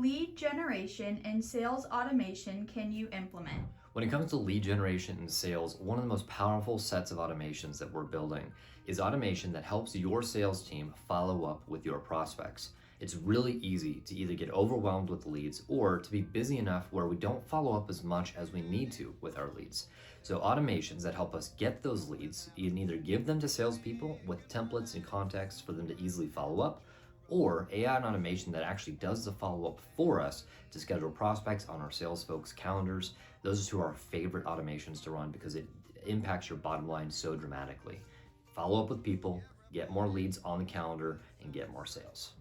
lead generation and sales automation can you implement? When it comes to lead generation and sales, one of the most powerful sets of automations that we're building is automation that helps your sales team follow up with your prospects. It's really easy to either get overwhelmed with leads or to be busy enough where we don't follow up as much as we need to with our leads. So automations that help us get those leads, you can either give them to salespeople with templates and contexts for them to easily follow up, or AI and automation that actually does the follow-up for us to schedule prospects on our sales folks' calendars. Those are two of our favorite automations to run because it impacts your bottom line so dramatically. Follow up with people, get more leads on the calendar, and get more sales.